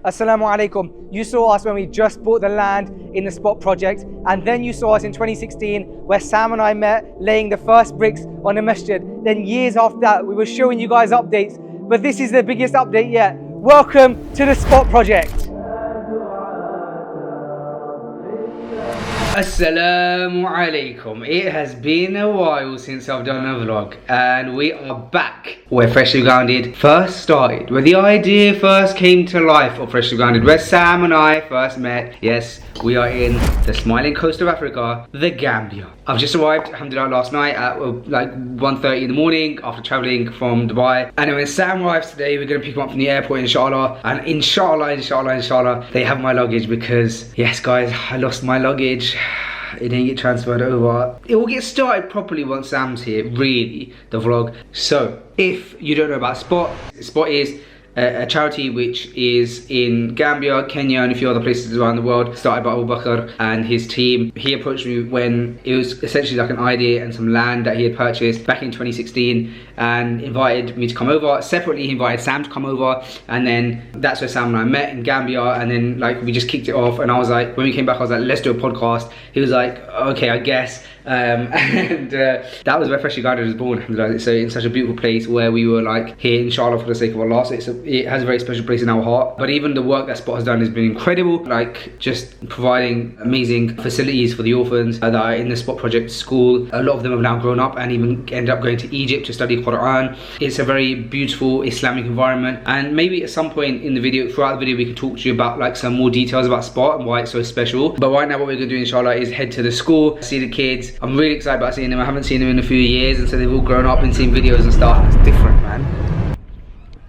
Assalamu alaikum. You saw us when we just bought the land in the Spot project, and then you saw us in 2016 where Sam and I met laying the first bricks on the masjid. Then years after that, we were showing you guys updates, but this is the biggest update yet. Welcome to the Spot project. Assalamu alaikum. It has been a while since I've done a vlog, and we are back where Freshly Grounded first started, where the idea first came to life of Freshly Grounded, where Sam and I first met. Yes, we are in the smiling coast of Africa, the Gambia. I've just arrived, alhamdulillah, last night at like 1:30 in the morning after traveling from Dubai. And when Sam arrives today, we're going to pick him up from the airport, inshallah. And inshallah, they have my luggage because, yes guys, I lost my luggage. It didn't get transferred over. It will get started properly once Sam's here, really, the vlog. So, if you don't know about Spot, Spot is a charity which is in Gambia, Kenya, and a few other places around the world, started by Abu Bakr and his team. He approached me when it was essentially like an idea and some land that he had purchased back in 2016 and invited me to come over. Separately, he invited Sam to come over, and then that's where Sam and I met in Gambia, and then like we just kicked it off, and I was like, when we came back, I was like, let's do a podcast. He was like, okay, I guess. That was where Freshly Grounded was born, alhamdulillah. So in such a beautiful place where we were like here, inshallah, for the sake of Allah. So it has a very special place in our heart. But even the work that Spot has done has been incredible, like just providing amazing facilities for the orphans that are in the Spot project school. A lot of them have now grown up and even ended up going to Egypt to study Quran. It's a very beautiful Islamic environment, and maybe at some point in the video, throughout the video, we can talk to you about like some more details about Spot and why it's so special. But right now what we're going to do, inshallah, is head to the school, see the kids. I'm really excited about seeing them. I haven't seen them in a few years, and so they've all grown up and seen videos and stuff. It's different, man.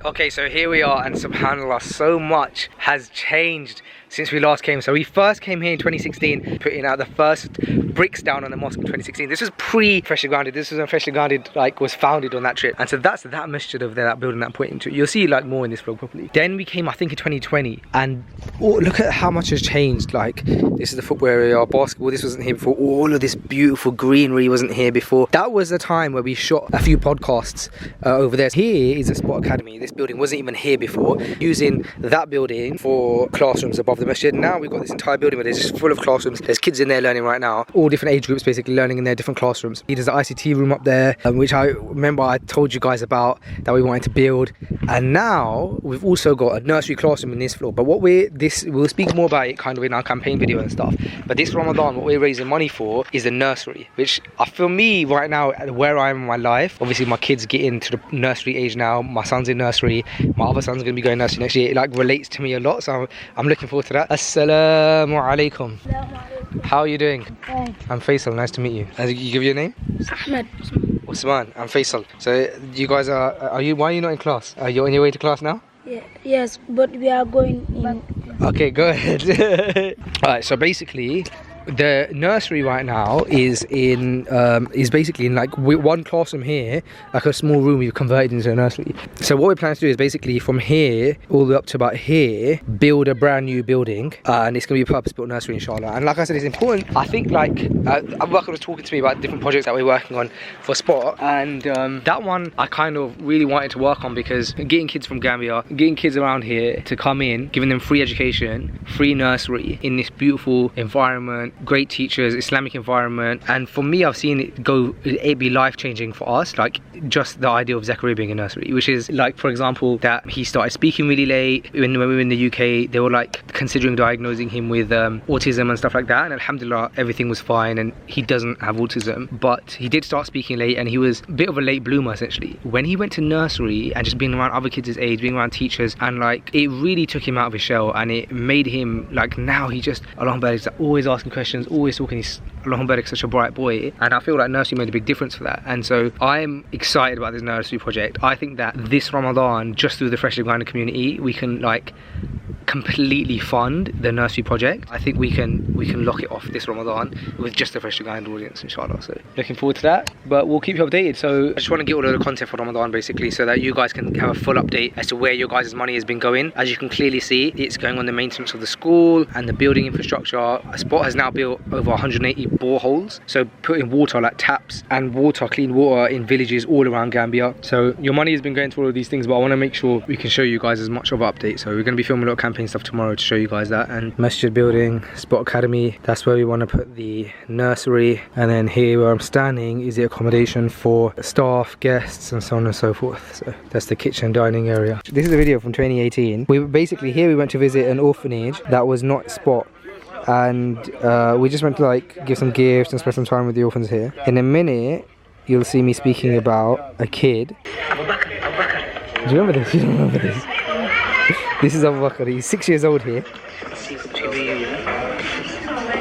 Okay, so here we are, and subhanallah, so much has changed since we last came. So we first came here in 2016, putting out the first bricks down on the mosque in 2016. This was pre-Freshly Grounded. This was when Freshly Grounded like was founded on that trip. And so that's that masjid over there, that building that I'm pointing to. You'll see like more in this vlog properly. Then we came, I think, in 2020, and look at how much has changed. Like, this is the football area, basketball. This wasn't here before. All of this beautiful greenery wasn't here before. That was the time where we shot a few podcasts over there. Here is a Spot Academy. This building wasn't even here before, using that building for classrooms above the masjid. Now we've got this entire building where there's just full of classrooms. There's kids in there learning right now, all different age groups basically learning in their different classrooms. There's the ICT room up there, which I remember I told you guys about that we wanted to build. And now we've also got a nursery classroom in this floor. But what we'll speak more about it kind of in our campaign video and stuff. But this Ramadan, what we're raising money for is the nursery, which for me right now, where I am in my life, obviously my kids get into the nursery age now. My son's in nursery, my other son's going to be going nursery next year. It like relates to me a lot, so I'm looking forward to that. Assalamu alaikum. How are you doing? Fine. I'm Faisal, nice to meet you. You give your name? Ahmed. Usman. I'm Faisal. So you guys why are you not in class? Are you on your way to class now? Yeah, yes, but we are going in. Okay, go ahead. Alright, so basically the nursery right now is basically in like one classroom here, like a small room you've converted into a nursery. So what we're planning to do is basically from here all the way up to about here, build a brand new building, and it's going to be a purpose-built nursery, inshallah. And like I said, it's important. I think like Abu Bakr was talking to me about different projects that we're working on for Spot, and that one I kind of really wanted to work on, because getting kids from Gambia, getting kids around here to come in, giving them free education, free nursery in this beautiful environment, great teachers, Islamic environment. And for me, I've seen it be life-changing for us, like just the idea of Zachary being in nursery, which is like, for example, that he started speaking really late. When we were in the UK, they were like considering diagnosing him with autism and stuff like that, and alhamdulillah, everything was fine, and he doesn't have autism, but he did start speaking late, and he was a bit of a late bloomer essentially. When he went to nursery and just being around other kids his age, being around teachers, and like it really took him out of his shell, and it made him like, now he just, Alhamdulillah, he's always asking questions, always talking. He's such a bright boy, and I feel like nursery made a big difference for that. And so I'm excited about this nursery project. I think that this Ramadan, just through the Freshly Grounded community, we can like completely fund the nursery project. I think we can lock it off this Ramadan with just the Freshly Grounded audience, inshallah. So looking forward to that, but we'll keep you updated. So I just want to get all of the content for Ramadan basically, so that you guys can have a full update as to where your guys' money has been going. As you can clearly see, it's going on the maintenance of the school and the building infrastructure. Spot has now built over 180 boreholes, so putting water, like taps and water, clean water in villages all around Gambia. So your money has been going to all of these things, but I want to make sure we can show you guys as much of an update. So we're going to be filming a lot of campaign camping stuff tomorrow to show you guys that. And Masjid building, Sport Academy, that's where we want to put the nursery. And then here where I'm standing is the accommodation for staff, guests, and so on and so forth. So that's the kitchen dining area. This is a video from 2018. We basically here we went to visit an orphanage that was not Spot. And we just went to like give some gifts and spend some time with the orphans here. In a minute, you'll see me speaking about a kid. Do you remember this? You don't remember this? This is Abu Bakr. He's 6 years old here.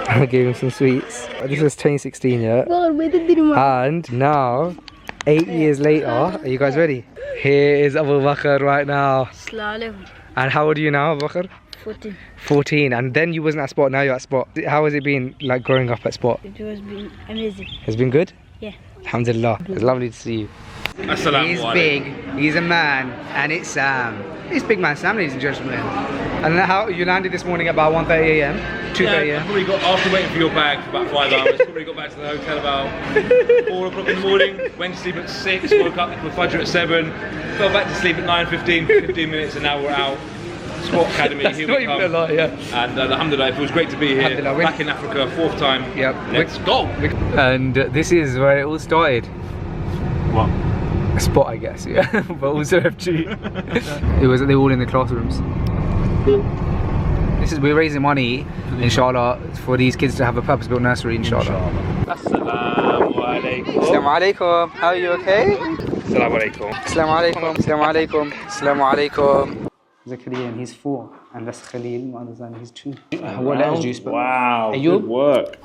I gave him some sweets. This was 2016, yeah? And now, 8 years later, are you guys ready? Here is Abu Bakr right now. And how old are you now, Abu Bakr? 14. 14. And then you wasn't at Spot, now you're at Spot. How has it been like growing up at Spot? It has been amazing. Has it been good? Yeah. Alhamdulillah. It's lovely to see you. He's big, he's a man, and it's Sam. It's big man Sam, ladies and gentlemen. And how you landed this morning about 1:30 a.m. 2:30 a.m. I probably got, after waiting for your bag for about 5 hours, probably got back to the hotel about 4 o'clock in the morning, went to sleep at 6, woke up for Fajr at 7, fell back to sleep at 9:15, 15 minutes, and now we're out. Sport Academy, That's here not we even come. a lie, yeah. And alhamdulillah, it feels great to be here, back in Africa, 4th time. Yep. Let's go! And this is where it all started. What? Spot, I guess, yeah. But also FG. They were all in the classrooms. We're raising money, inshallah, for these kids to have a purpose-built nursery, inshallah. Assalamu alaikum. Assalamu alaikum. How are you, okay? Assalamu alaikum. Assalamu alaikum. Assalamu alaikum. Assalamu alaikum. Zakaria, and he's 4, and that's Khalil, my other son, he's 2. What letters do you spell? Wow, good work.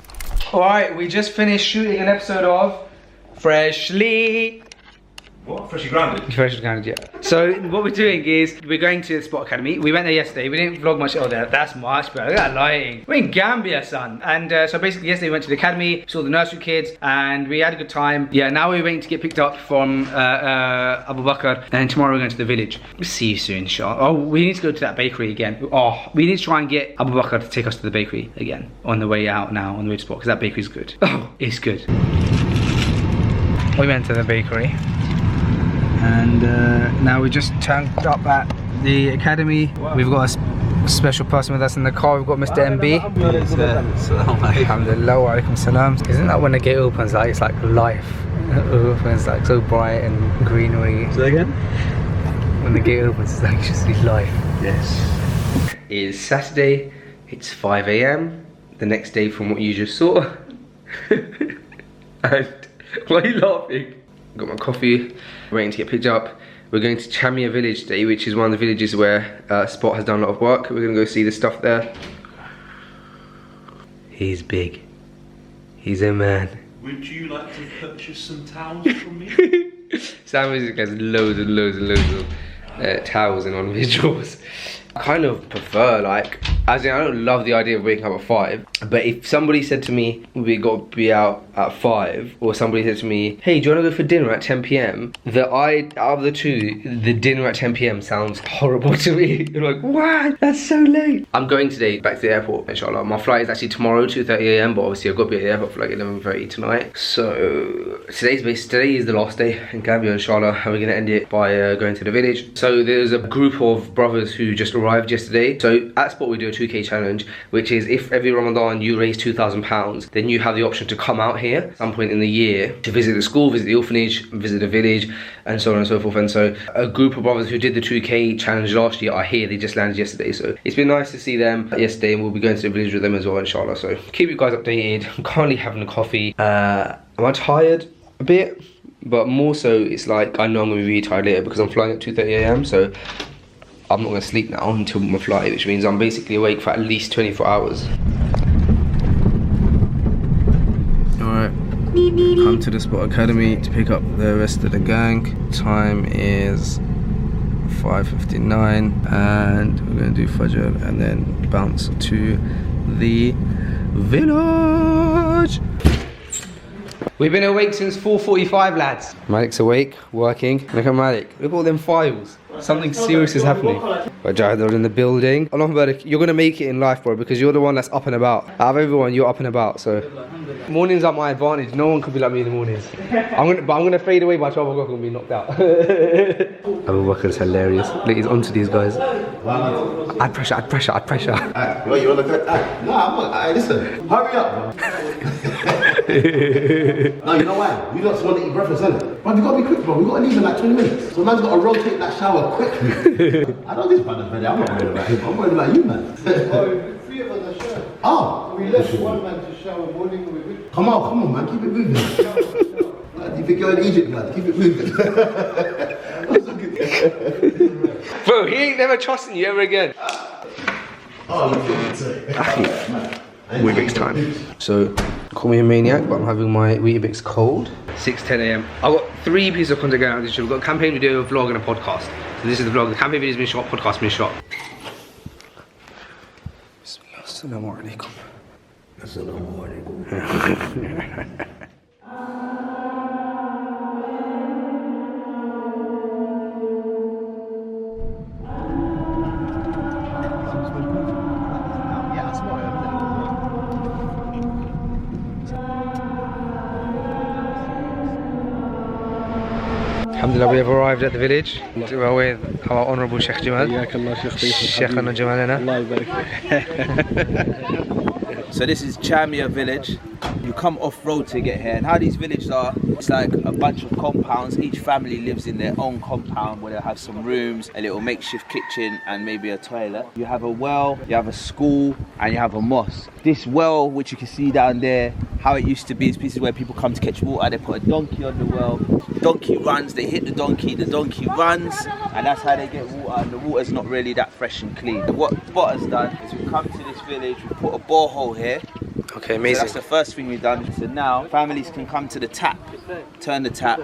Alright, we just finished shooting an episode of Freshly. What? Freshly grounded? Freshly grounded, yeah. So what we're doing is we're going to the Sport Academy. We went there yesterday. We didn't vlog much. Oh, that's much better. Look at that lighting. We're in Gambia, son. And so basically yesterday we went to the academy, saw the nursery kids, and we had a good time. Yeah, now we're waiting to get picked up from Abu Bakr, and tomorrow we're going to the village. We'll see you soon, inshallah. Oh, we need to go to that bakery again. Oh, we need to try and get Abu Bakr to take us to the bakery again on the way out now, on the way to Sport, because that bakery's good. Oh, it's good. We went to the bakery. And now we just turned up at the academy. Wow. We've got a special person with us in the car. We've got Mr. MB. Alhamdulillah wa alaikum salam. Isn't that when the gate opens, like it's like life? It's like so bright and greenery. Say again? When the gate opens, it's like just life. Yes. It is Saturday. It's 5 a.m. the next day from what you just saw. And why are you laughing? Got my coffee, waiting to get picked up. We're going to Chamia village today, which is one of the villages where Spot has done a lot of work. We're gonna go see the stuff there. He's big. He's a man. Would you like to purchase some towels from me? Sam has loads and loads and loads of towels and on his drawers. I kind of prefer, like, as in I don't love the idea of waking up at 5, but if somebody said to me, we got to be out at 5, or somebody said to me, hey, do you want to go for dinner at 10 p.m? Out of the two, the dinner at 10 p.m. sounds horrible to me. You're like, what? That's so late. I'm going today back to the airport, inshallah. My flight is actually tomorrow, 2:30 a.m, but obviously I've got to be at the airport for like 11:30 tonight. So today is the last day in Gambia, inshallah, and we're going to end it by going to the village. So there's a group of brothers who just arrived yesterday. So at Sport we do a 2k challenge, which is if every Ramadan you raise £2,000, then you have the option to come out here at some point in the year to visit the school, visit the orphanage, visit the village, and so on and so forth. And so a group of brothers who did the 2k challenge last year are here. They just landed yesterday, so it's been nice to see them yesterday, and we'll be going to the village with them as well, inshallah. So keep you guys updated. I'm currently having a coffee. Am I tired? A bit, but more so it's like I know I'm going to be really tired later because I'm flying at 2:30 a.m, so I'm not going to sleep now until my flight, which means I'm basically awake for at least 24 hours. Alright, come to the Sport Academy to pick up the rest of the gang. Time is 5:59 and we're going to do Fajr and then bounce to the village. We've been awake since 4:45, lads. Malik's awake, working. Look at Malik. Look at all them files. Something serious is happening. But Jahidul in the building. Allah Mubarak, you're gonna make it in life, bro, because you're the one that's up and about. Out of everyone, you're up and about. So mornings are my advantage. No one could be like me in the mornings. I'm gonna fade away by 12 o'clock and be knocked out. Abu Bakr is hilarious. Look, he's onto these guys. Add pressure. Well, you wanna go? No, I'm not. Listen, hurry up, bro. No, you know why? We just want to eat breakfast, innit? Bro, we gotta be quick, bro. We gotta leave in like 20 minutes. So man's gotta rotate that shower quickly. I know this brother's ready. I'm not worried about him. I'm worried about you, man. Oh, 3 of us are sharing. Oh, We left one man to shower morning with it. come on, man. Keep it moving. You think you're in Egypt, man? Keep it moving. Bro, he ain't never trusting you ever again. Oh, look at it. Weetabix time. So, call me a maniac, but I'm having my Weetabix cold. 6:10 a.m. I've got 3 pieces of content going out this year. We've got a campaign video, a vlog, and a podcast. So this is the vlog. The campaign video's been shot, podcast been shot. Assalamu alaikum. Assalamu alaikum. Alhamdulillah, we have arrived at the village with our Honourable Sheikh Jamal. Sheikhana Jamalana. So this is Chamia village. You come off-road to get here, and how these villages are, it's like a bunch of compounds. Each family lives in their own compound where they'll have some rooms, a little makeshift kitchen and maybe a toilet. You have a well, you have a school, and you have a mosque. This well, which you can see down there, how it used to be, is places where people come to catch water. They put a donkey on the well, donkey runs, they hit the donkey runs, and that's how they get water, and the water's not really that fresh and clean. What Spot has done is we've come to this village, we put a borehole here. Okay, So amazing. that's the first thing we've done. So now families can come to the tap, turn the tap,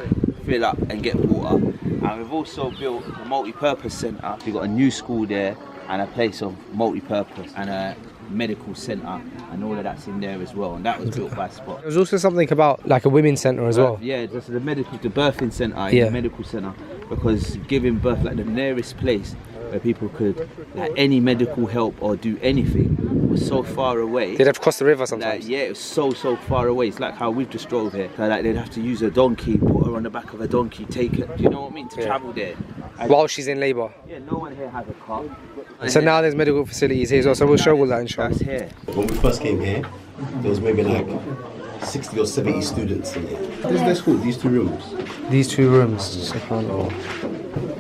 fill up and get water. And we've also built a multi-purpose centre. We've got a new school there and a place of multi-purpose and a medical centre, and all of that's in there as well. And that was built by Spot. There was also something about like a women's centre as well. Yeah, this is the birthing centre, Yeah. the medical centre, because giving birth, like the nearest place where people could, like any medical help or do anything, was so far away. They'd have to cross the river sometimes. Like, yeah, it was so far away. It's like how we've just drove here. So, like they'd have to use a donkey, put her on the back of a donkey, take her. Do you know what I mean? To travel there. And While she's in labour. yeah, no one here has a car. So now there's medical facilities here as well, so we'll show all that inshallah. That's here. When we first came here, there was maybe like 60 or 70 students in here. This is their school, these 2 rooms. These 2 rooms. Subhanallah.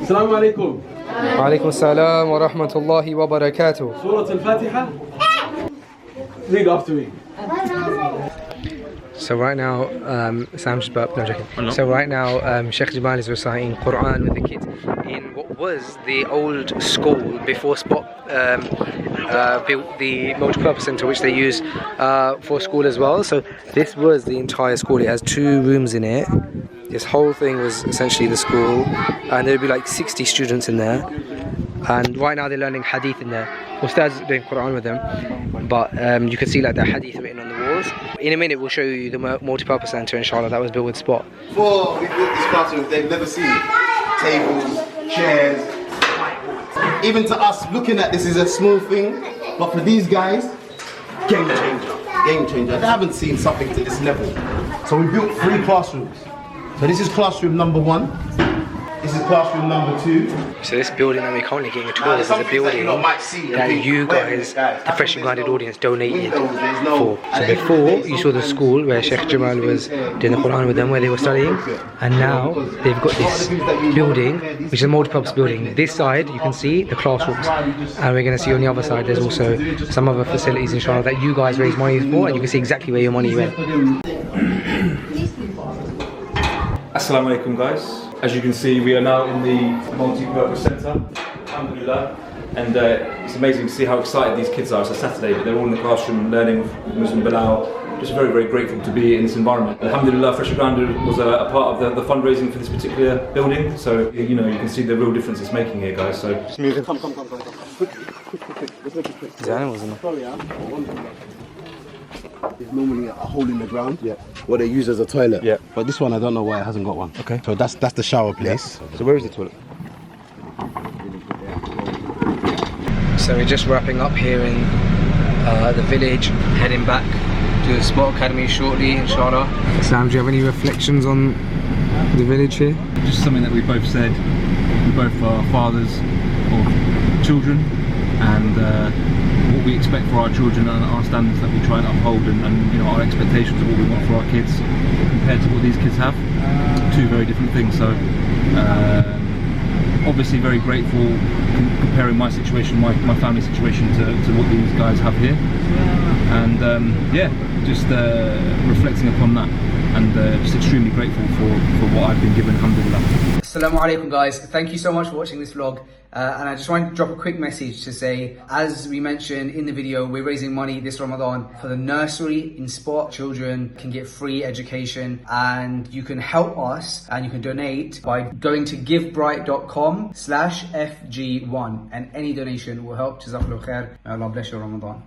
Assalamu alaikum. Alaikum salam wa rahmatullahi wa barakatuh. Surah Al-Fatiha. Read after me. So right now, Sam just burped, no joking. So right now, Sheikh Jamal is reciting Quran with the kids in what was the old school before Spot built the multi-purpose centre, which they use for school as well. So this was the entire school. It has 2 rooms in it. This whole thing was essentially the school, and there would be like 60 students in there. And right now they're learning hadith in there. Ustad's doing Quran with them, but you can see like the hadith written on the walls. In a minute we'll show you the multi-purpose centre inshallah that was built with Spot. Before we built this classroom, they've never seen tables, chairs. Even to us, looking at this is a small thing, but for these guys, game changer. They haven't seen something to this level. So we built 3 classrooms. So this is classroom number 1. This is classroom number 2. So this building that we're currently getting a tour of is a building that you guys, the Freshly Grounded audience, donated for. So before you saw the school where Sheikh Jamal was doing the Quran with them, where they were studying, and now they've got this building, which is a multi-purpose building. This side you can see the classrooms, and we're going to see on the other side there's also some other facilities inshallah that you guys raise money for, and you can see exactly where your money went. Assalamu alaikum, guys. As you can see, we are now in the multi-purpose centre, alhamdulillah, and it's amazing to see how excited these kids are. It's a Saturday, but they're all in the classroom learning Muslim Bilal. Just very, very grateful to be in this environment. Alhamdulillah, Freshly Grounded was a part of the fundraising for this particular building, so you know, you can see the real difference it's making here, guys. So Come. Quick. There's animals in there. Sorry, It's normally a hole in the ground. Yeah. What they use as a toilet. Yeah. But this one, I don't know why it hasn't got one. Okay. So that's the shower place. So where is the toilet? So we're just wrapping up here in the village, heading back to the Sport Academy shortly, inshallah. Sam, do you have any reflections on the village here? Just something that we both said. We both are fathers of children, and what we expect for our children and our standards that we try and uphold, and you know, our expectations of what we want for our kids compared to what these kids have. Two very different things. So obviously very grateful comparing my situation, my family situation to what these guys have here, and yeah, just reflecting upon that, and just extremely grateful for what I've been given, alhamdulillah. Assalamu alaikum guys, thank you so much for watching this vlog, and I just wanted to drop a quick message to say, as we mentioned in the video, we're raising money this Ramadan for the nursery in Spot. Children can get free education, and you can help us and you can donate by going to givebright.com/FG1, and any donation will help. Jazakallah khair. May Allah bless your Ramadan.